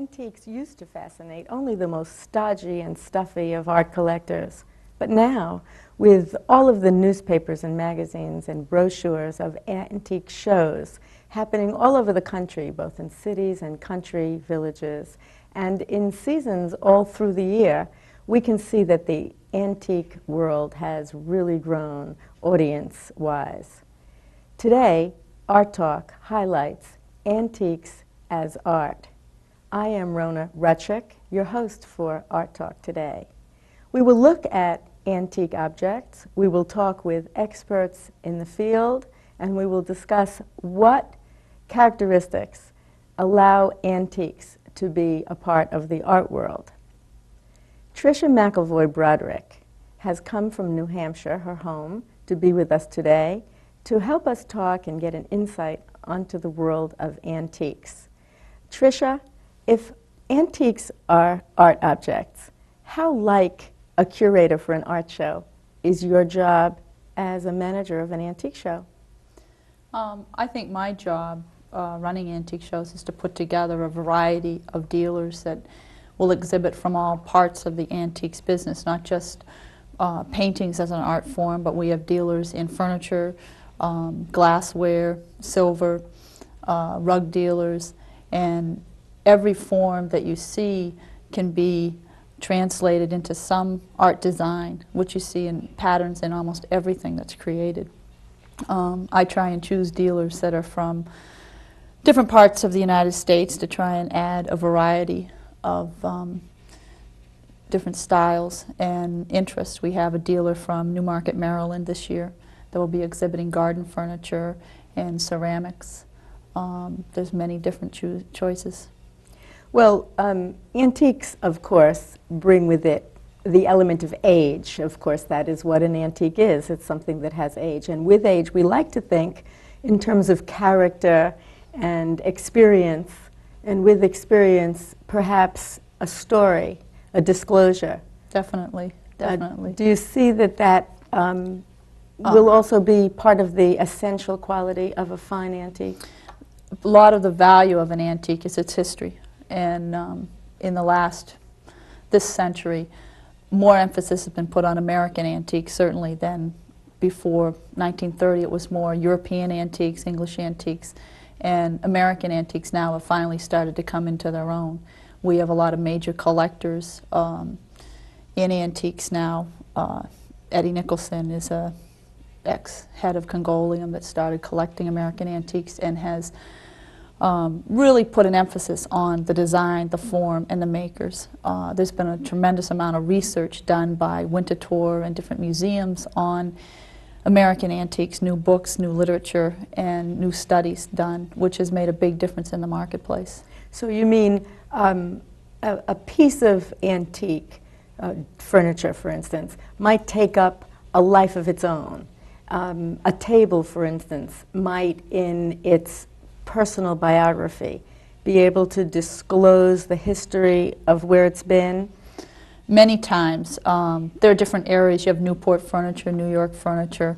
Antiques used to fascinate only the most stodgy and stuffy of art collectors. But now, with all of the newspapers and magazines and brochures of antique shows happening all over the country, both in cities and country villages, and in seasons all through the year, we can see that the antique world has really grown audience-wise. Today, Art Talk highlights antiques as art. I am Rona Rutchik, your host for Art Talk today. We will look at antique objects, we will talk with experts in the field, and we will discuss what characteristics allow antiques to be a part of the art world. Tricia McElvoy Broderick has come from New Hampshire, her home, to be with us today to help us talk and get an insight onto the world of antiques. Tricia, if antiques are art objects, how like a curator for an art show is your job as a manager of an antique show? I think my job running antique shows is to put together a variety of dealers that will exhibit from all parts of the antiques business, not just paintings as an art form, but we have dealers in furniture, glassware, silver, rug dealers, and every form that you see can be translated into some art design, which you see in patterns in almost everything that's created. I try and choose dealers that are from different parts of the United States to try and add a variety of different styles and interests. We have a dealer from Newmarket, Maryland this year that will be exhibiting garden furniture and ceramics. There's many different choices. Well, antiques, of course, bring with it the element of age. Of course, that is what an antique is. It's something that has age. And with age, we like to think in terms of character and experience, and with experience, perhaps a story, a disclosure. Definitely, definitely. Do you see that that will also be part of the essential quality of a fine antique? A lot of the value of an antique is its history. And in this century, more emphasis has been put on American antiques, certainly, than before 1930. It was more European antiques, English antiques, and American antiques now have finally started to come into their own. We have a lot of major collectors in antiques now. Eddie Nicholson is a ex-head of Congolium that started collecting American antiques and has really put an emphasis on the design, the form, and the makers. There's been a tremendous amount of research done by Winterthur and different museums on American antiques, new books, new literature, and new studies done, which has made a big difference in the marketplace. So you mean a piece of antique furniture, for instance, might take up a life of its own. A table, for instance, might, in its personal biography, be able to disclose the history of where it's been? Many times. There are different areas. You have Newport furniture, New York furniture,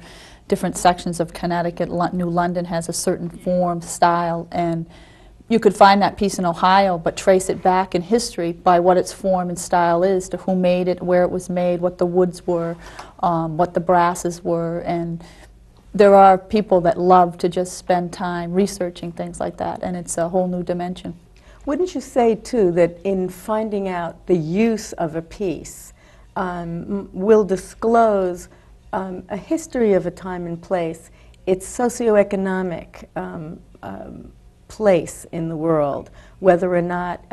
different sections of Connecticut. New London has a certain form, style, and you could find that piece in Ohio, but trace it back in history by what its form and style is, to who made it, where it was made, what the woods were, what the brasses were, and there are people that love to just spend time researching things like that, and it's a whole new dimension. Wouldn't you say, too, that in finding out the use of a piece will disclose a history of a time and place, its socioeconomic place in the world, whether or not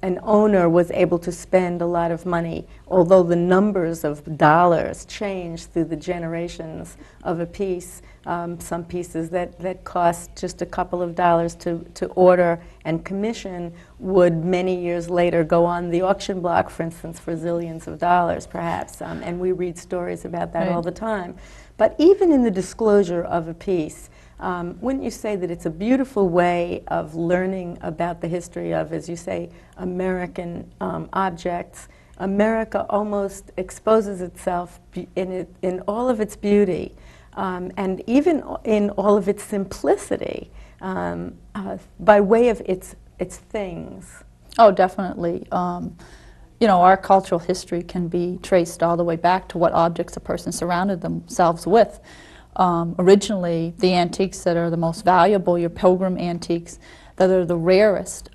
an owner was able to spend a lot of money, although the numbers of dollars change through the generations of a piece. Some pieces that cost just a couple of dollars to order and commission would many years later go on the auction block, for instance, for zillions of dollars, perhaps. And we read stories about that all the time. But even in the disclosure of a piece, wouldn't you say that it's a beautiful way of learning about the history of, as you say, American objects? America almost exposes itself in all of its beauty, and even in all of its simplicity, by way of its things. Oh, definitely. You know, our cultural history can be traced all the way back to what objects a person surrounded themselves with. Originally, the antiques that are the most valuable, your pilgrim antiques, that are the rarest,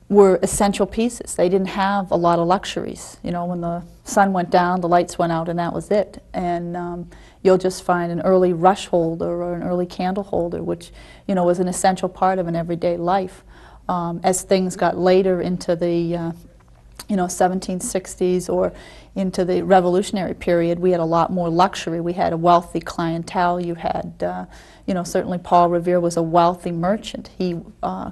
were essential pieces. They didn't have a lot of luxuries. You know, when the sun went down, the lights went out, and that was it. And you'll just find an early rush holder or an early candle holder, which, you know, was an essential part of an everyday life. As things got later into the you know, 1760s or into the revolutionary period, we had a lot more luxury. We had a wealthy clientele. You had, you know, certainly Paul Revere was a wealthy merchant. He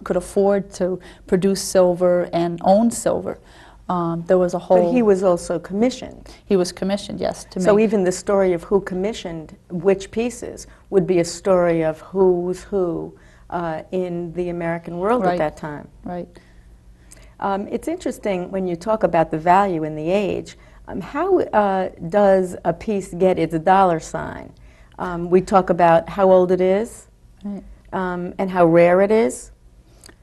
could afford to produce silver and own silver. There was a whole... But he was also commissioned. He was commissioned, yes. So even the story of who commissioned which pieces would be a story of who's who in the American world at that time. Right. It's interesting when you talk about the value in the age. How does a piece get its dollar sign? We talk about how old it is, right, and how rare it is.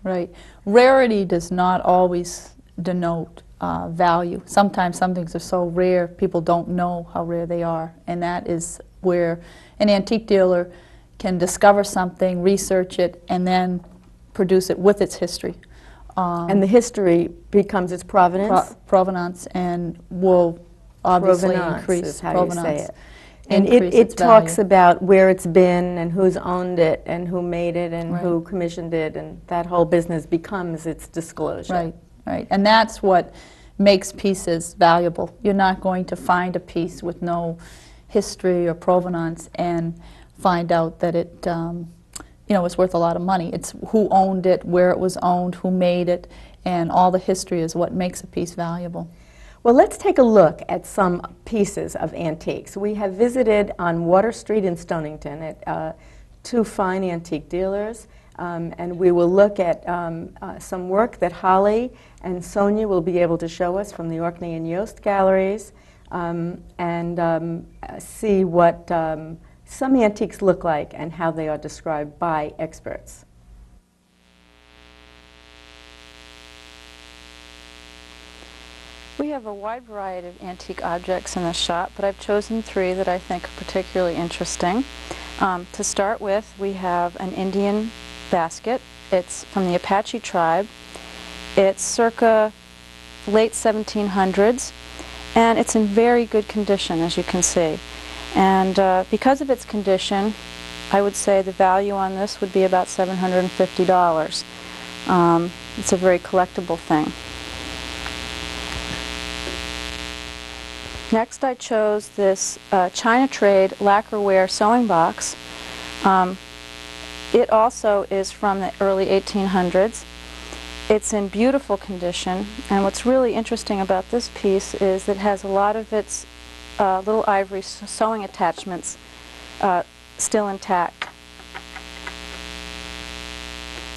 Right. Rarity does not always denote value. Sometimes some things are so rare, people don't know how rare they are. And that is where an antique dealer can discover something, research it, and then produce it with its history. And the history becomes its provenance? Provenance, and will obviously increase. Is how you say it. And it talks about where it's been and who's owned it and who made it and who commissioned it, and that whole business becomes its disclosure. Right, right. And that's what makes pieces valuable. You're not going to find a piece with no history or provenance and find out that it you know, it's worth a lot of money. It's who owned it, where it was owned, who made it, and all the history is what makes a piece valuable. Well, let's take a look at some pieces of antiques. We have visited on Water Street in Stonington at two fine antique dealers, and we will look at some work that Holly and Sonia will be able to show us from the Orkney and Yost galleries, and see what some antiques look like and how they are described by experts. We have a wide variety of antique objects in the shop, but I've chosen three that I think are particularly interesting. To start with, we have an Indian basket. It's from the Apache tribe. It's circa late 1700s, and it's in very good condition, as you can see. And because of its condition, I would say the value on this would be about $750. It's a very collectible thing. Next, I chose this China Trade lacquerware sewing box. It also is from the early 1800s. It's in beautiful condition, and what's really interesting about this piece is it has a lot of its little ivory sewing attachments still intact.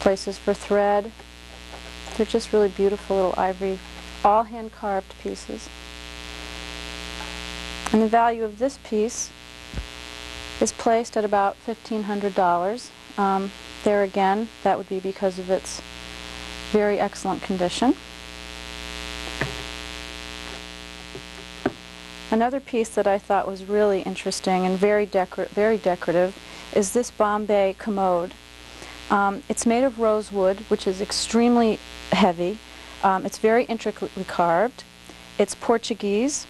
Places for thread. They're just really beautiful little ivory, all hand-carved pieces. And the value of this piece is placed at about $1,500. There again, that would be because of its very excellent condition. Another piece that I thought was really interesting and very decorative is this Bombay commode. It's made of rosewood, which is extremely heavy. It's very intricately carved. It's Portuguese.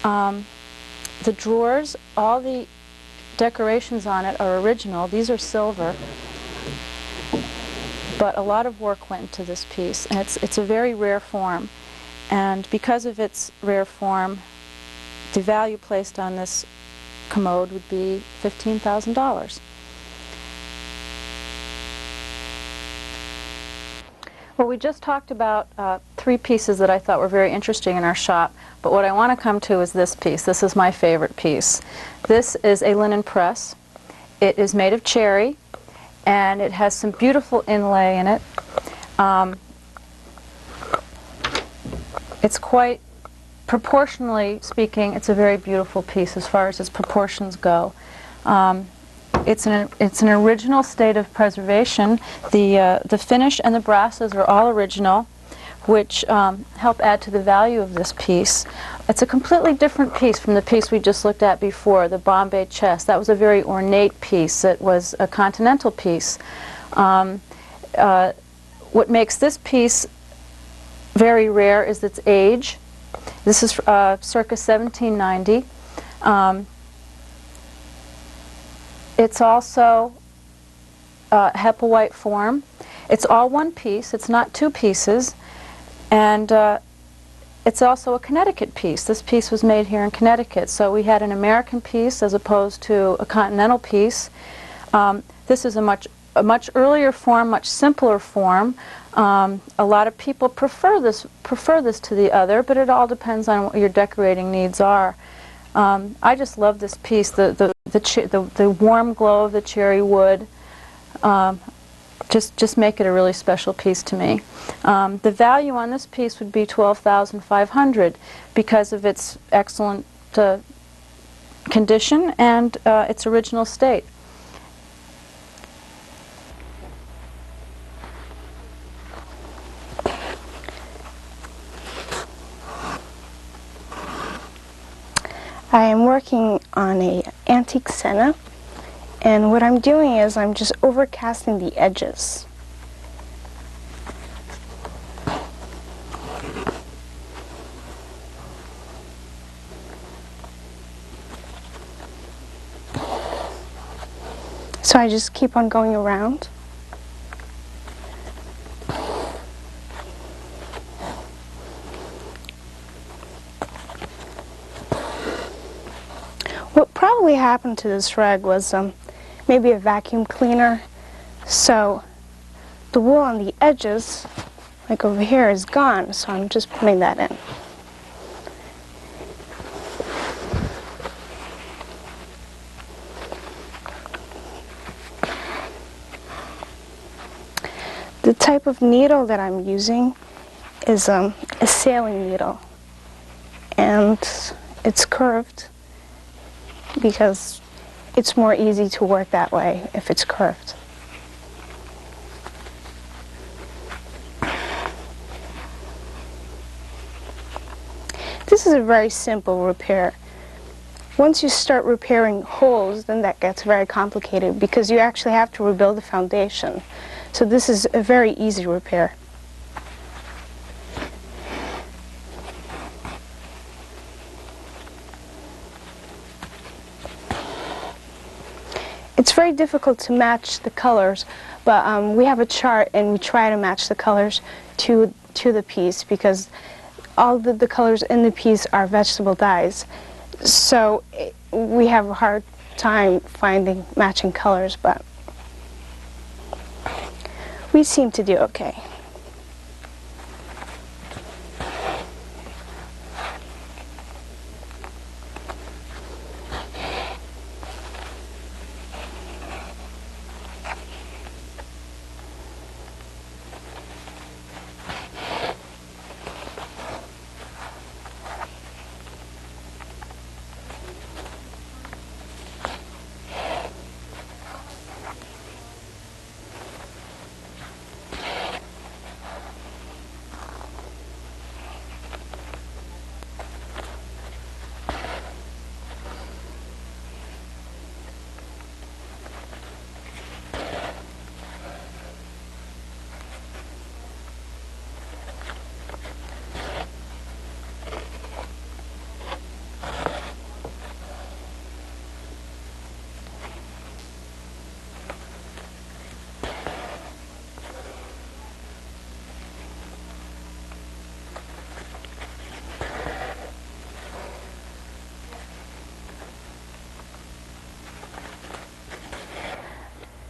The drawers, all the decorations on it are original. These are silver. But a lot of work went into this piece, and it's a very rare form. And because of its rare form, the value placed on this commode would be $15,000. Well, we just talked about three pieces that I thought were very interesting in our shop, but what I want to come to is this piece. This is my favorite piece. This is a linen press. It is made of cherry, and it has some beautiful inlay in it. It's quite, proportionally speaking, it's a very beautiful piece as far as its proportions go. It's an original state of preservation. The finish and the brasses are all original. which help add to the value of this piece. It's a completely different piece from the piece we just looked at before, the Bombay chest. That was a very ornate piece. It was a continental piece. What makes this piece very rare is its age. This is circa 1790. It's also Hepplewhite form. It's all one piece. It's not two pieces. And it's also a Connecticut piece. This piece was made here in Connecticut. So we had an American piece as opposed to a continental piece. This is a much earlier form, much simpler form. A lot of people prefer this to the other, but it all depends on what your decorating needs are. I just love this piece. The warm glow of the cherry wood just make it a really special piece to me. The value on this piece would be $12,500 because of its excellent condition and its original state. I am working on an antique Senna, and what I'm doing is I'm just overcasting the edges. So I just keep on going around. What probably happened to this rug was maybe a vacuum cleaner. So the wool on the edges, like over here, is gone. So I'm just putting that in. The type of needle that I'm using is a sailing needle. And it's curved, because it's more easy to work that way if it's curved. This is a very simple repair. Once you start repairing holes, then that gets very complicated because you actually have to rebuild the foundation. So this is a very easy repair. It's very difficult to match the colors, but we have a chart and we try to match the colors to the piece because all the colors in the piece are vegetable dyes. So we have a hard time finding matching colors, but we seem to do okay.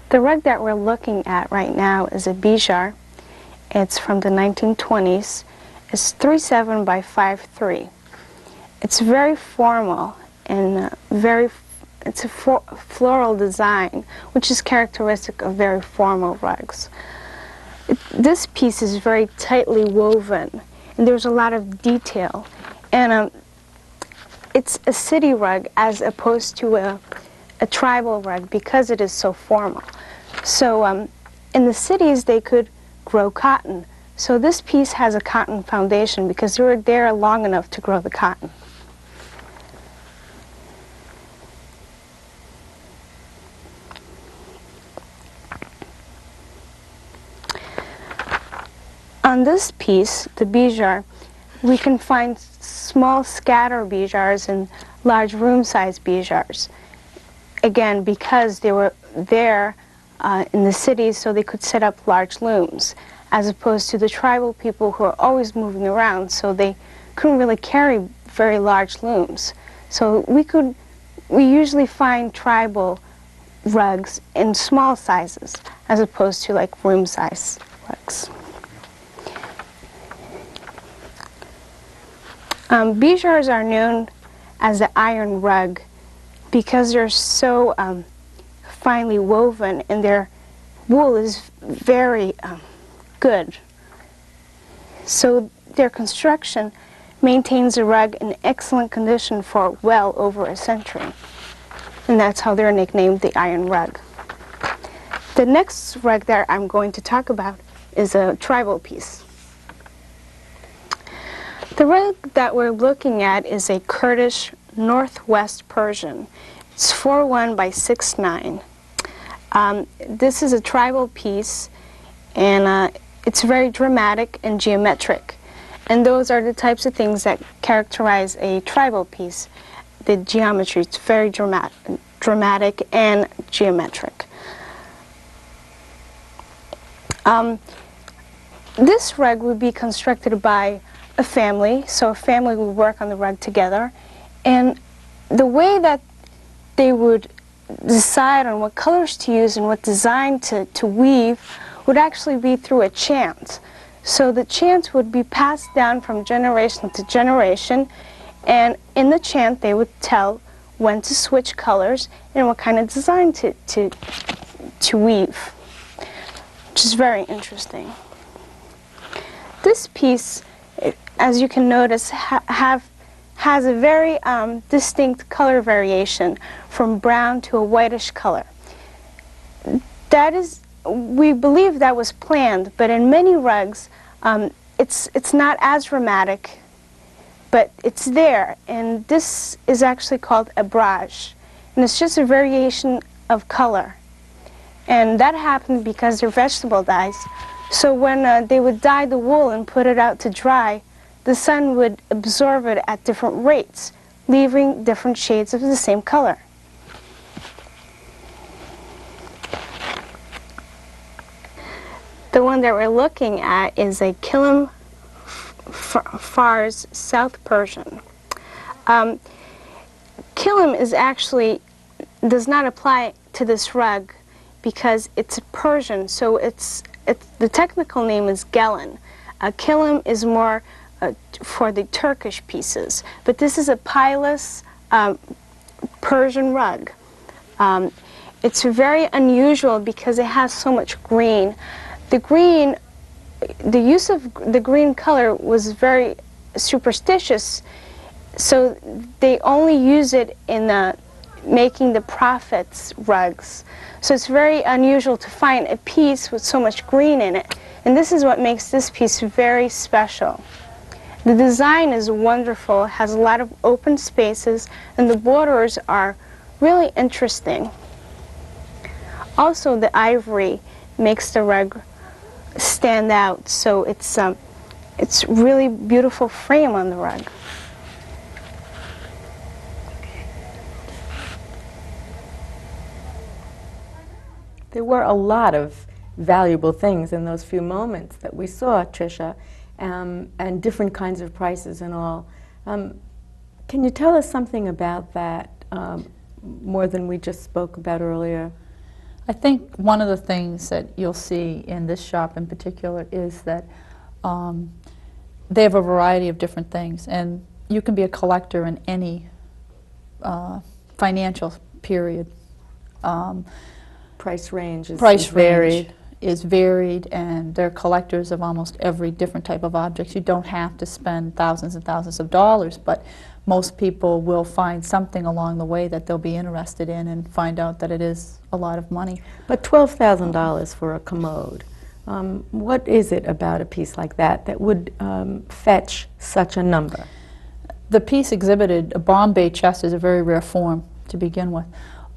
The rug that we're looking at right now is a Bijar. It's from the 1920s. It's 3.7 by 5.3. It's very formal and it's a floral design, which is characteristic of very formal rugs. This piece is very tightly woven, and there's a lot of detail. And it's a city rug as opposed to a tribal rug because it is so formal. So in the cities they could grow cotton, So this piece has a cotton foundation because they were there long enough to grow the cotton. On this piece, the bijars, we can find small scatter bijars and large room-sized bijars. Again, because they were there in the cities so they could set up large looms, as opposed to the tribal people who are always moving around, so they couldn't really carry very large looms. So we usually find tribal rugs in small sizes, as opposed to like room-size rugs. Bijars are known as the iron rug because they're so finely woven and their wool is very good. So their construction maintains the rug in excellent condition for well over a century. And that's how they're nicknamed the iron rug. The next rug that I'm going to talk about is a tribal piece. The rug that we're looking at is a Kurdish Northwest Persian. It's 4'1" by 6'9". This is a tribal piece, and it's very dramatic and geometric. And those are the types of things that characterize a tribal piece. The geometry, it's very dramatic and geometric. This rug would be constructed by a family, so a family would work on the rug together, and the way that they would decide on what colors to use and what design to weave would actually be through a chant. So the chant would be passed down from generation to generation, and in the chant they would tell when to switch colors and what kind of design to weave, which is very interesting. This piece, as you can notice, has a very distinct color variation from brown to a whitish color. That is, we believe that was planned, but in many rugs, it's not as dramatic, but it's there. And this is actually called a brage, and it's just a variation of color. And that happened because they're vegetable dyes. So when they would dye the wool and put it out to dry, the sun would absorb it at different rates, leaving different shades of the same color. The one that we're looking at is a Kilim Fars South Persian. Kilim is actually, does not apply to this rug because it's Persian, so the technical name is Gelin. Kilim is more for the Turkish pieces, but this is a pieless Persian rug. It's very unusual because it has so much green. The use of the green color was very superstitious, so they only use it in making the prophets' rugs. So it's very unusual to find a piece with so much green in it, and this is what makes this piece very special. The design is wonderful, has a lot of open spaces, and the borders are really interesting. Also, the ivory makes the rug stand out, so it's really beautiful frame on the rug. There were a lot of valuable things in those few moments that we saw, Tricia, and different kinds of prices and all. Can you tell us something about that, more than we just spoke about earlier? I think one of the things that you'll see in this shop in particular is that they have a variety of different things, and you can be a collector in any financial period. Price range is varied. Is varied, and they're collectors of almost every different type of objects. You don't have to spend thousands and thousands of dollars, but most people will find something along the way that they'll be interested in and find out that it is a lot of money. But $12,000 for a commode What is it about a piece like that that would fetch such a number? The piece exhibited, a Bombay chest, is a very rare form to begin with.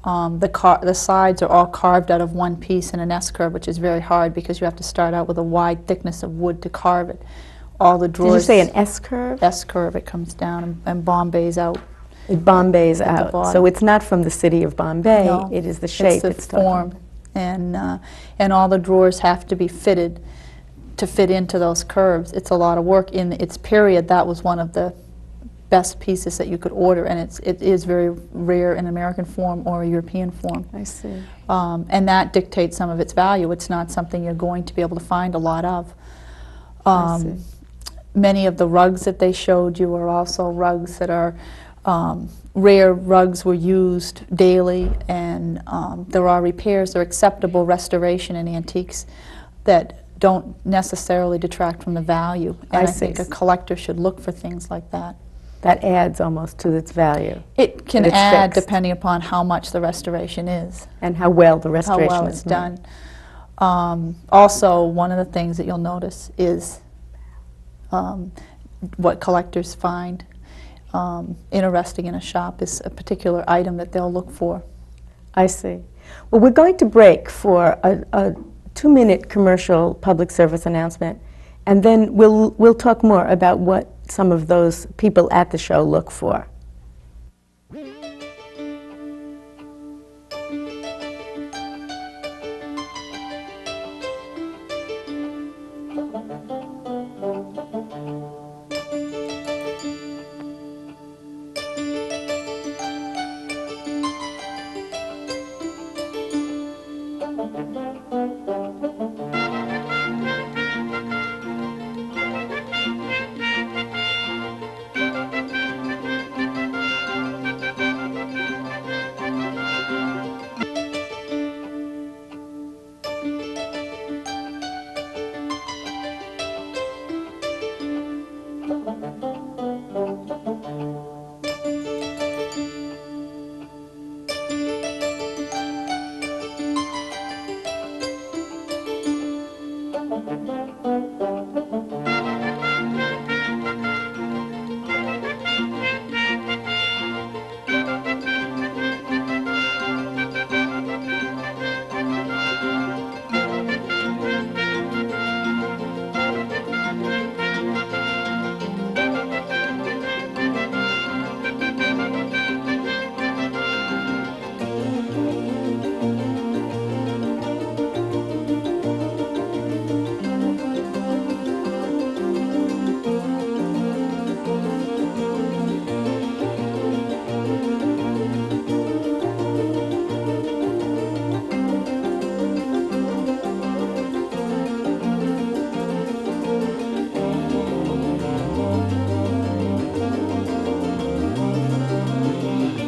The sides are all carved out of one piece in an S-curve, which is very hard because you have to start out with a wide thickness of wood to carve it. All the drawers... Did you say an S-curve? S-curve, it comes down and Bombay's out. It Bombay's At the out. bottom. So it's not from the city of Bombay, No, it is the shape it's the talking form. And all the drawers have to be fitted to fit into those curves. It's a lot of work. In its period, that was one of the best pieces that you could order, and it is very rare in American form or a European form. I see. And that dictates some of its value. It's not something you're going to be able to find a lot of. I see. Many of the rugs that they showed you are also rugs that are rare. Rugs were used daily, and there are repairs or acceptable restoration in antiques that don't necessarily detract from the value. And I think a collector should look for things like that. That adds almost to its value. It can But it's add fixed. depending upon how much the restoration is, And how well the how restoration well is it's done. Also, one of the things that you'll notice is what collectors find interesting in a shop is a particular item that they'll look for. I see. Well, we're going to break for a 2-minute commercial public service announcement, and then we'll talk more about what some of those people at the show look for.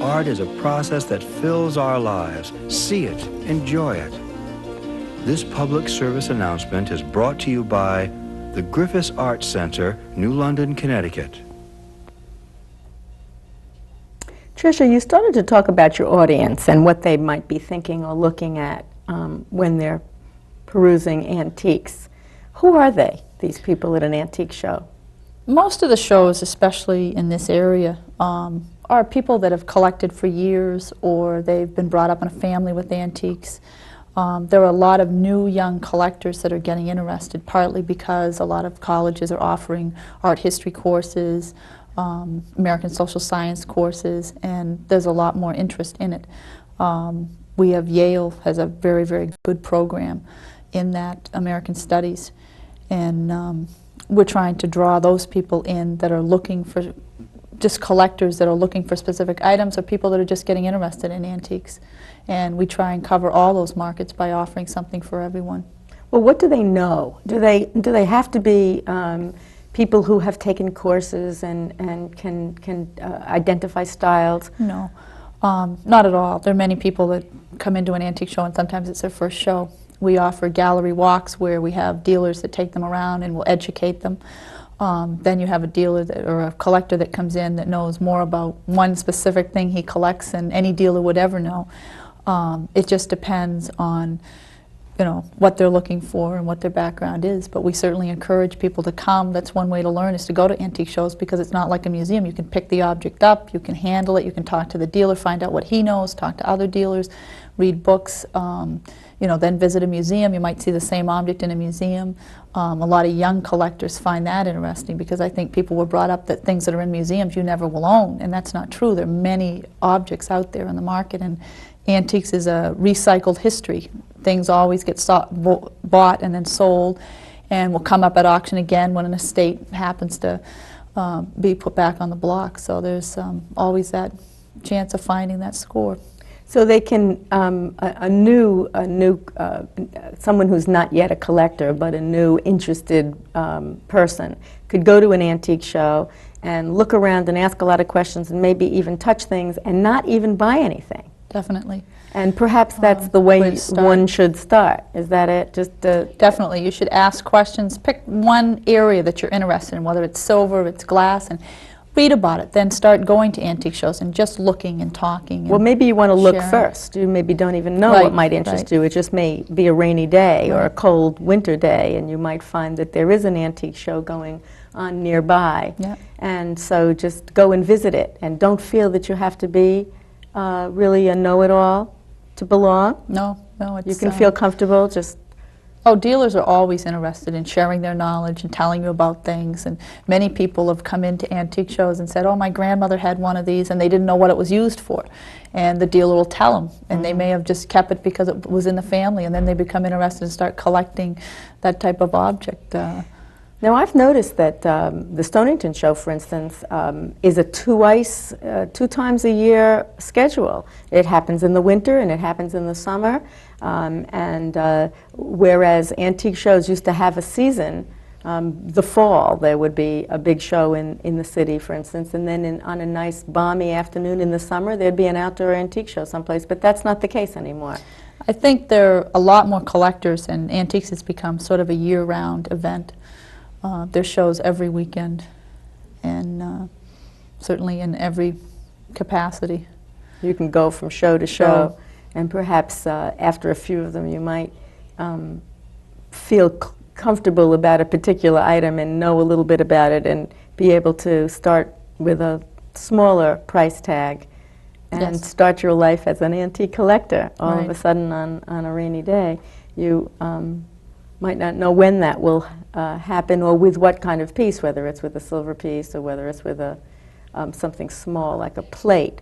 Art is a process that fills our lives. See it, enjoy it. This public service announcement is brought to you by the Griffis Art Center, New London, Connecticut. Tricia, you started to talk about your audience and what they might be thinking or looking at when they're perusing antiques. Who are they, these people at an antique show? Most of the shows, especially in this area, are people that have collected for years, or they've been brought up in a family with antiques. There are a lot of new young collectors that are getting interested, partly because a lot of colleges are offering art history courses, American social science courses, and there's a lot more interest in it. We have Yale has a very, very good program in that, American Studies, and we're trying to draw those people in that are looking for, just collectors that are looking for specific items, or people that are just getting interested in antiques. And we try and cover all those markets by offering something for everyone. Well, what do they know? Do they have to be people who have taken courses and can identify styles? No, not at all. There are many people that come into an antique show and sometimes it's their first show. We offer gallery walks where we have dealers that take them around and will educate them. Then you have a dealer or a collector that comes in that knows more about one specific thing he collects than any dealer would ever know. It just depends on you know, what they're looking for and what their background is. But we certainly encourage people to come. That's one way to learn, is to go to antique shows, because it's not like a museum. You can pick the object up, you can handle it, you can talk to the dealer, find out what he knows, talk to other dealers, read books, you know, then visit a museum. You might see the same object in a museum. A lot of young collectors find that interesting, because I think people were brought up that things that are in museums you never will own, and that's not true. There are many objects out there in the market, and antiques is a recycled history. Things always get bought and then sold, and will come up at auction again when an estate happens to be put back on the block. So there's always that chance of finding that score. So they can, someone who's not yet a collector, but a new interested person, could go to an antique show and look around and ask a lot of questions and maybe even touch things and not even buy anything. Definitely. And perhaps that's the way one should start. Is that it? Just Definitely. You should ask questions. Pick one area that you're interested in, whether it's silver, it's glass, and read about it. Then start going to antique shows and just looking and talking. Well, maybe you want to look sharing. first. You maybe don't even know Right, what might interest right. you. It just may be a rainy day or a Right. cold winter day, and you might find that there is an antique show going on nearby. Yeah. And so just go and visit it, and don't feel that you have to be really a know-it-all to belong. No, it's... You can feel comfortable, just Oh, dealers are always interested in sharing their knowledge and telling you about things, and many people have come into antique shows and said, oh, my grandmother had one of these, and they didn't know what it was used for. And the dealer will tell them, and they may have just kept it because it was in the family, and then they become interested and start collecting that type of object. Now, I've noticed that the Stonington show, for instance, is a two times a year schedule. It happens in the winter and it happens in the summer. Whereas antique shows used to have a season, the fall there would be a big show in the city, for instance, and then on a nice balmy afternoon in the summer there'd be an outdoor antique show someplace, but that's not the case anymore. I think there are a lot more collectors, and antiques has become sort of a year-round event. There's shows every weekend, and certainly in every capacity. You can go from show to show, and perhaps after a few of them you might feel comfortable about a particular item and know a little bit about it and be able to start with a smaller price tag and start your life as an antique collector. All of a sudden on a rainy day, you might not know when that will happen or with what kind of piece, whether it's with a silver piece or whether it's with a something small like a plate.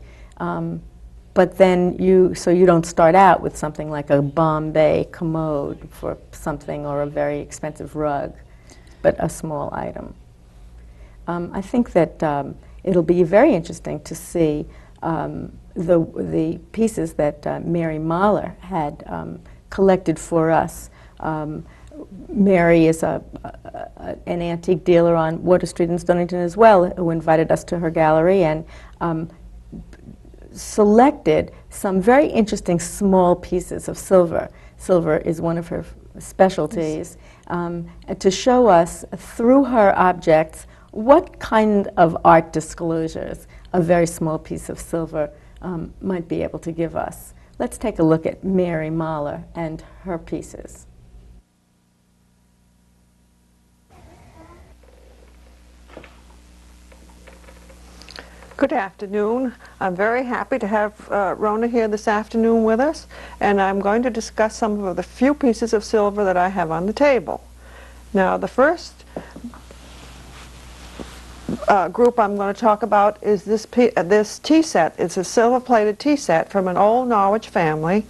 But then so you don't start out with something like a Bombay commode for something or a very expensive rug, but a small item. I think that it'll be very interesting to see the pieces that Mary Mahler had collected for us. Mary is an antique dealer on Water Street in Stonington as well, who invited us to her gallery and selected some very interesting small pieces of silver. Silver is one of her specialties, to show us through her objects what kind of art disclosures a very small piece of silver might be able to give us. Let's take a look at Mary Mahler and her pieces. Good afternoon. I'm very happy to have Rona here this afternoon with us, and I'm going to discuss some of the few pieces of silver that I have on the table. Now, the first group I'm going to talk about is this tea set. It's a silver-plated tea set from an old Norwich family,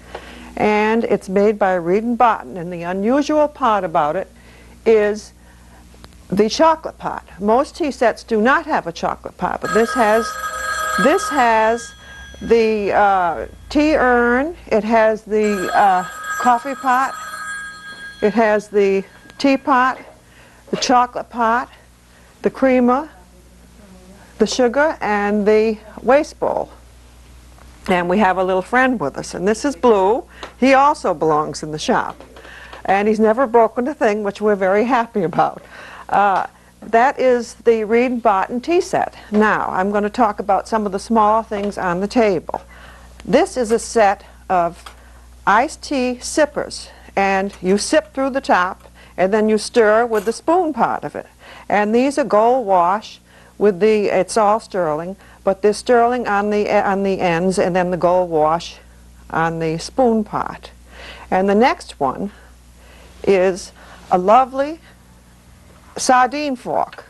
and it's made by Reed and Barton, and the unusual part about it is the chocolate pot. Most tea sets do not have a chocolate pot, but this has the tea urn, it has the coffee pot, it has the teapot, the chocolate pot, the creamer, the sugar, and the waste bowl. And we have a little friend with us, and this is Blue. He also belongs in the shop, and he's never broken a thing, which we're very happy about. That is the Reed and Barton tea set. Now, I'm going to talk about some of the smaller things on the table. This is a set of iced tea sippers, and you sip through the top, and then you stir with the spoon part of it. And these are gold wash with the, it's all sterling, but there's sterling on the ends and then the gold wash on the spoon part. And the next one is a lovely sardine fork.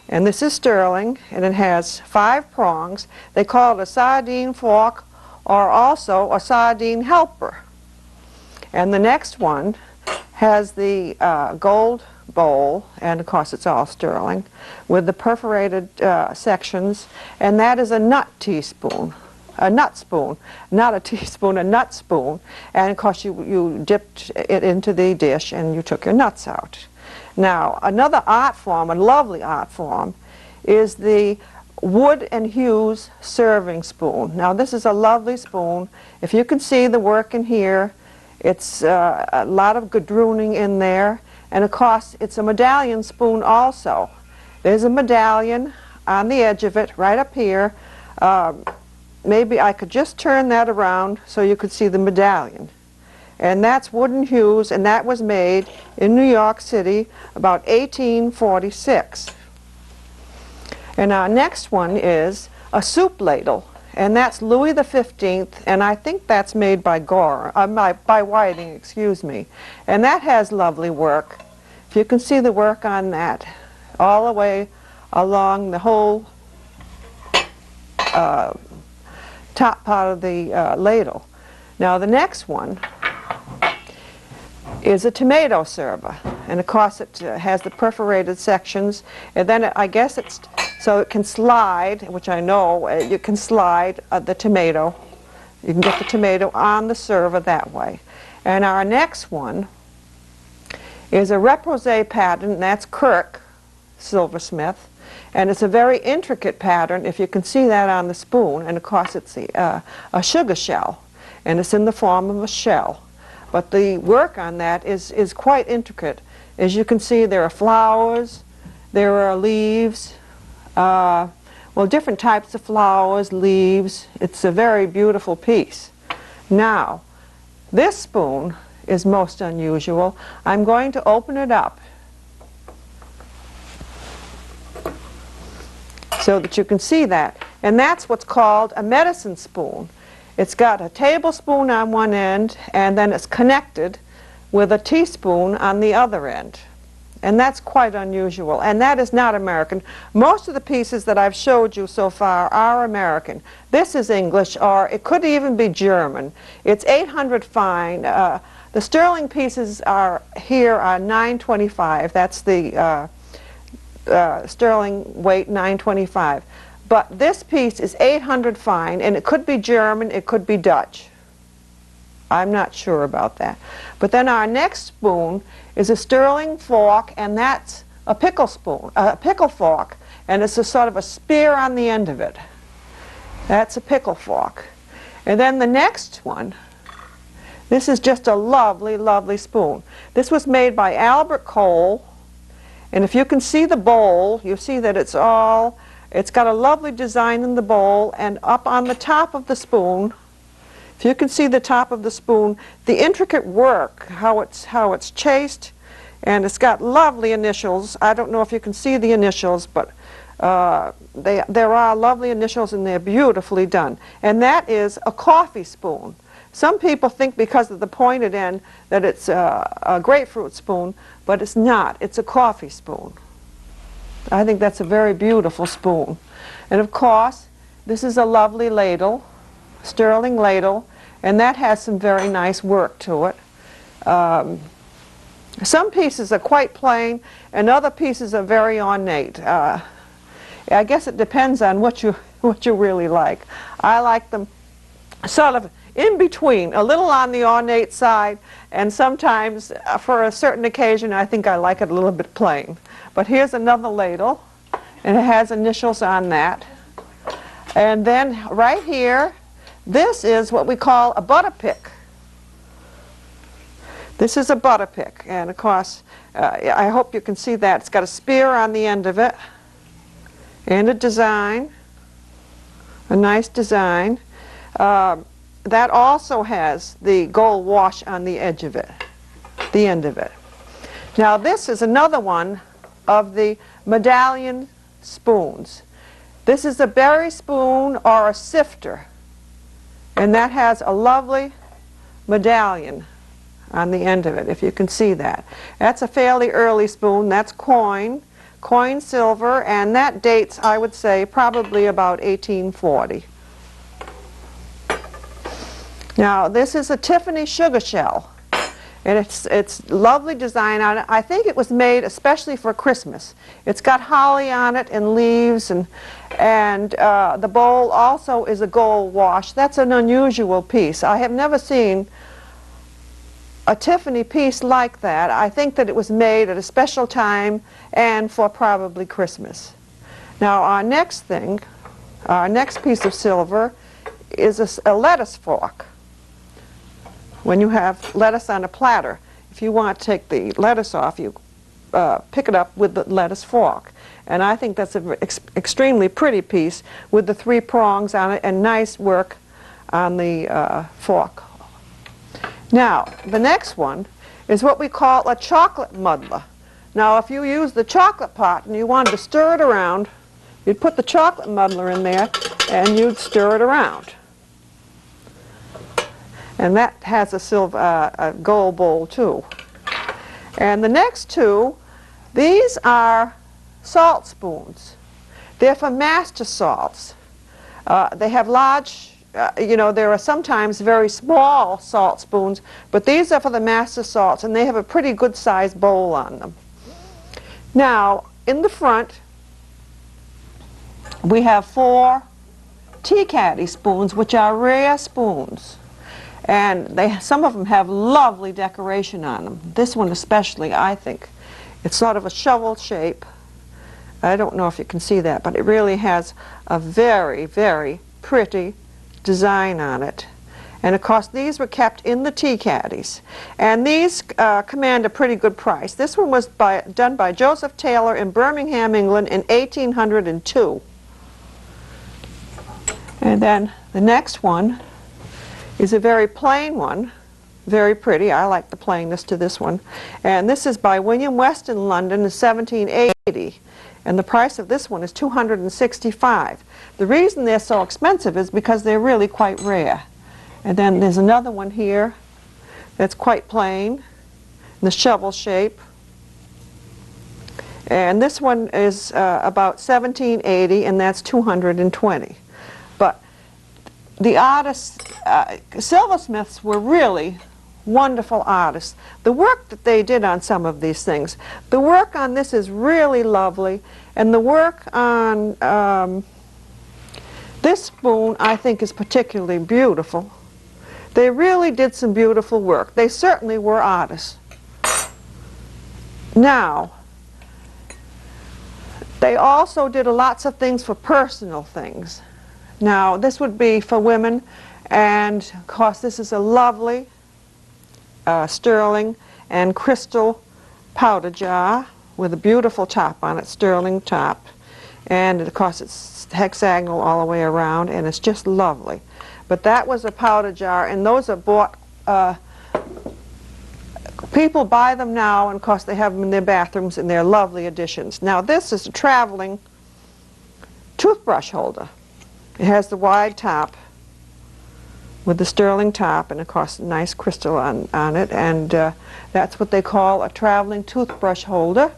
And this is sterling, and it has 5 prongs. They call it a sardine fork or also a sardine helper. And the next one has the gold bowl, and of course it's all sterling, with the perforated sections, and that is a nut teaspoon. A nut spoon, not a teaspoon, a nut spoon. And of course you dipped it into the dish and you took your nuts out. Now, another art form, a lovely art form, is the Wood and Hughes serving spoon. Now, this is a lovely spoon. If you can see the work in here, it's a lot of gadrooning in there. And of course, it's a medallion spoon also. There's a medallion on the edge of it, right up here. Maybe I could just turn that around so you could see the medallion. And that's Wood and Hughes, and that was made in New York City about 1846. And our next one is a soup ladle, and that's Louis XV, and I think that's made by by Whiting, excuse me. And that has lovely work. If you can see the work on that, all the way along the whole top part of the ladle. Now the next one is a tomato server, and of course it has the perforated sections, and then I guess it's so it can slide, which I know you can slide the tomato. You can get the tomato on the server that way. And our next one is a repose pattern, and that's Kirk silversmith. And it's a very intricate pattern, if you can see that on the spoon, and of course it's a sugar shell, and it's in the form of a shell. But the work on that is quite intricate. As you can see, there are flowers, there are leaves, well, different types of flowers, leaves. It's a very beautiful piece. Now, this spoon is most unusual. I'm going to open it up so that you can see that. And that's what's called a medicine spoon. It's got a tablespoon on one end, and then it's connected with a teaspoon on the other end. And that's quite unusual, and that is not American. Most of the pieces that I've showed you so far are American. This is English, or it could even be German. It's 800 fine. The sterling pieces are here are 925. That's the sterling weight, 925. But this piece is 800 fine, and it could be German, it could be Dutch. I'm not sure about that. But then our next spoon is a sterling fork, and that's a pickle spoon, a pickle fork, and it's a sort of a spear on the end of it. That's a pickle fork. And then the next one, this is just a lovely, lovely spoon. This was made by Albert Cole, and if you can see the bowl, you see that it's got a lovely design in the bowl, and up on the top of the spoon, if you can see the top of the spoon, the intricate work, how it's chased, and it's got lovely initials. I don't know if you can see the initials, but there are lovely initials, and they're beautifully done. And that is a coffee spoon. Some people think because of the pointed end that it's a grapefruit spoon, but it's not. It's a coffee spoon. I think that's a very beautiful spoon. And of course, this is a lovely ladle, sterling ladle, and that has some very nice work to it. Some pieces are quite plain, and other pieces are very ornate. I guess it depends on what you really like. I like them sort of in between, a little on the ornate side, and sometimes for a certain occasion I think I like it a little bit plain. But here's another ladle, and it has initials on that. And then right here, this is what we call a butter pick. This is a butter pick, and of course, I hope you can see that. It's got a spear on the end of it, and a design, a nice design. That also has the gold wash on the edge of it. the end of it. Now this is another one of the medallion spoons. This is a berry spoon or a sifter, and that has a lovely medallion on the end of it, if you can see that. That's a fairly early spoon. That's coin silver, and that dates, I would say, probably about 1840. Now this is a Tiffany sugar shell, and it's lovely design on it. I think it was made especially for Christmas. It's got holly on it and leaves, and the bowl also is a gold wash. That's an unusual piece. I have never seen a Tiffany piece like that. I think that it was made at a special time and for probably Christmas. Now our next piece of silver is a lettuce fork. When you have lettuce on a platter, if you want to take the lettuce off, you pick it up with the lettuce fork. And I think that's an extremely pretty piece with the 3 prongs on it and nice work on the fork. Now, the next one is what we call a chocolate muddler. Now, if you use the chocolate pot and you wanted to stir it around, you'd put the chocolate muddler in there and you'd stir it around. And that has a gold bowl too. And the next two, these are salt spoons. They're for master salts. They have large, there are sometimes very small salt spoons, but these are for the master salts, and they have a pretty good sized bowl on them. Now, in the front, we have 4 tea caddy spoons, which are rare spoons. And some of them have lovely decoration on them. This one especially, I think. It's sort of a shovel shape. I don't know if you can see that, but it really has a very, very pretty design on it. And of course these were kept in the tea caddies. And these command a pretty good price. This one was done by Joseph Taylor in Birmingham, England in 1802. And then the next one is a very plain one, very pretty. I like the plainness to this one. And this is by William West in London in 1780. And the price of this one is $265. The reason they're so expensive is because they're really quite rare. And then there's another one here that's quite plain, in the shovel shape. And this one is about 1780, and that's $220. But the artists, silversmiths were really wonderful artists. The work that they did on some of these things, the work on this is really lovely, and the work on this spoon I think is particularly beautiful. They really did some beautiful work. They certainly were artists. Now, they also did lots of things for personal things. Now, this would be for women, and of course this is a lovely sterling and crystal powder jar with a beautiful top on it, sterling top. And of course it's hexagonal all the way around, and it's just lovely. But that was a powder jar, and those are bought, people buy them now, and of course they have them in their bathrooms, and they're lovely additions. Now this is a traveling toothbrush holder. It has the wide top with the sterling top, and of course nice crystal on it, and that's what they call a traveling toothbrush holder.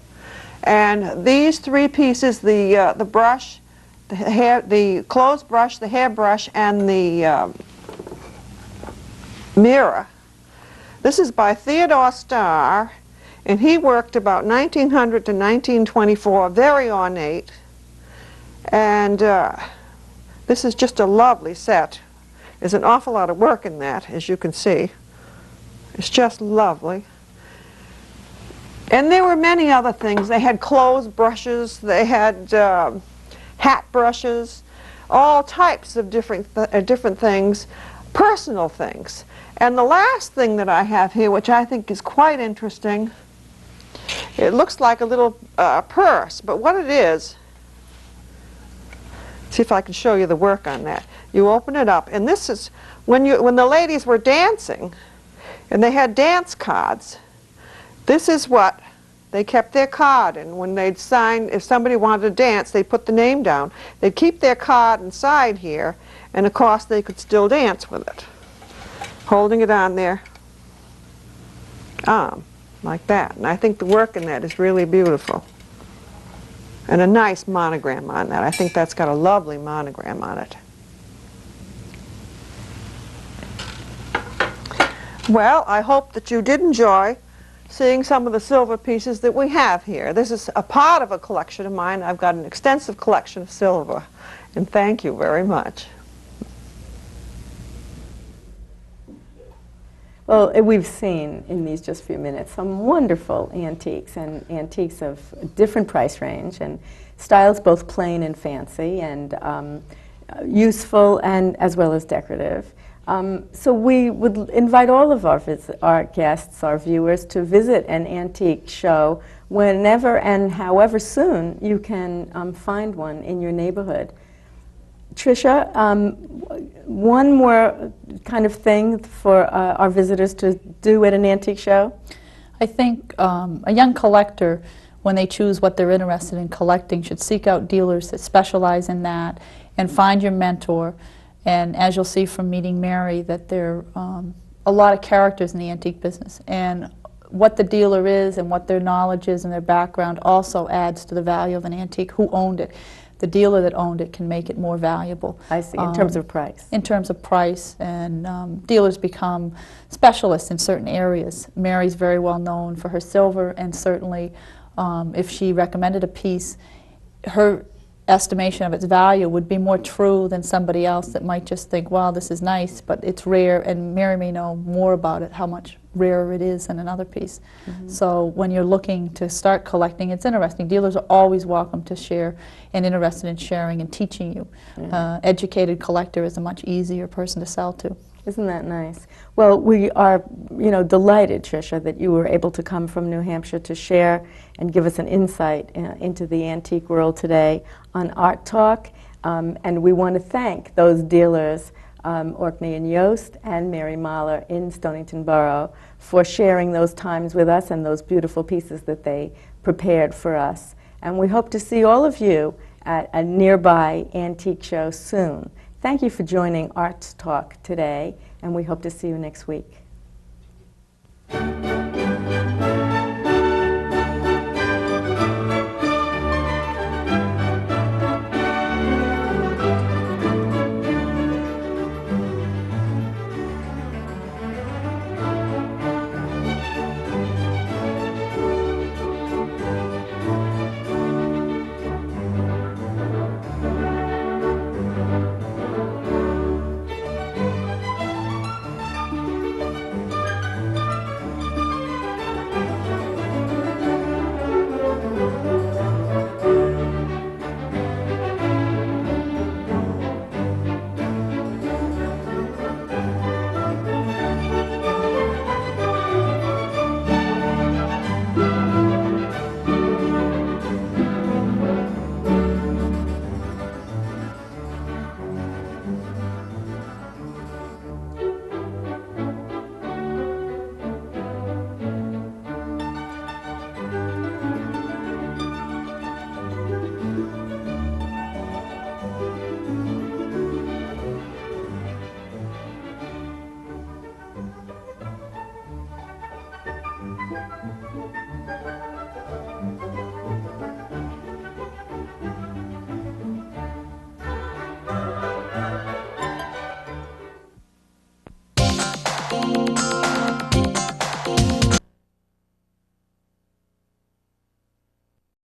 And these 3 pieces, the brush, the clothes brush, the hairbrush, and the mirror. This is by Theodore Starr, and he worked about 1900 to 1924, very ornate. And this is just a lovely set. There's an awful lot of work in that, as you can see. It's just lovely. And there were many other things. They had clothes brushes, they had hat brushes, all types of different things, personal things. And the last thing that I have here, which I think is quite interesting, it looks like a little purse, but what it is, see if I can show you the work on that. You open it up, and this is when the ladies were dancing, and they had dance cards. This is what they kept their card, and when they'd sign, if somebody wanted to dance, they'd put the name down. They'd keep their card inside here, and of course they could still dance with it, holding it on their arm, like that. And I think the work in that is really beautiful. And a nice monogram on that. I think that's got a lovely monogram on it. Well, I hope that you did enjoy seeing some of the silver pieces that we have here. This is a part of a collection of mine. I've got an extensive collection of silver. And thank you very much. Well, we've seen in these just few minutes some wonderful antiques, and antiques of different price range, and styles both plain and fancy, and useful and as well as decorative. So we would invite all of our guests, our viewers, to visit an antique show whenever and however soon you can find one in your neighborhood. Tricia, one more kind of thing for our visitors to do at an antique show? I think a young collector, when they choose what they're interested in collecting, should seek out dealers that specialize in that and find your mentor. And as you'll see from meeting Mary, that there are a lot of characters in the antique business. And what the dealer is and what their knowledge is and their background also adds to the value of an antique. Who owned it? The dealer that owned it can make it more valuable. I see, in terms of price. In terms of price, and dealers become specialists in certain areas. Mary's very well known for her silver, and certainly if she recommended a piece, her estimation of its value would be more true than somebody else that might just think, wow, this is nice, but it's rare, and Mary may know more about it, how much rarer it is than another piece. So when you're looking to start collecting, it's interesting. Dealers are always welcome to share and interested in sharing and teaching you. Educated collector is a much easier person to sell to. Isn't that nice? Well, we are, delighted, Tricia, that you were able to come from New Hampshire to share and give us an insight into the antique world today on Art Talk. And we want to thank those dealers, Orkney and Yost and Mary Mahler in Stonington Borough, for sharing those times with us and those beautiful pieces that they prepared for us. And we hope to see all of you at a nearby antique show soon. Thank you for joining Art Talk today, and we hope to see you next week.